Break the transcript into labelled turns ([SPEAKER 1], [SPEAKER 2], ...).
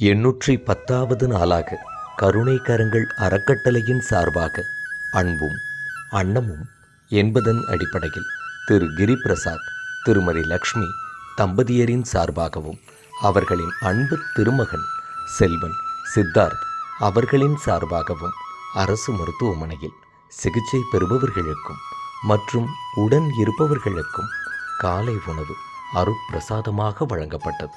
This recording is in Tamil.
[SPEAKER 1] 810வது நாளாக கருணை கரங்கள் அறக்கட்டளையின் சார்பாக அன்பும் அன்னமும் என்பதன் அடிப்படையில் திரு கிரிபிரசாத் திருமதி லக்ஷ்மி தம்பதியரின் சார்பாகவும் அவர்களின் அன்பு திருமகன் செல்வன் சித்தார்த் அவர்களின் சார்பாகவும் அரசு மருத்துவமனையில் சிகிச்சை பெறுபவர்களுக்கும் மற்றும் உடன் இருப்பவர்களுக்கும் காலை உணவு அருட்பிரசாதமாக வழங்கப்பட்டது.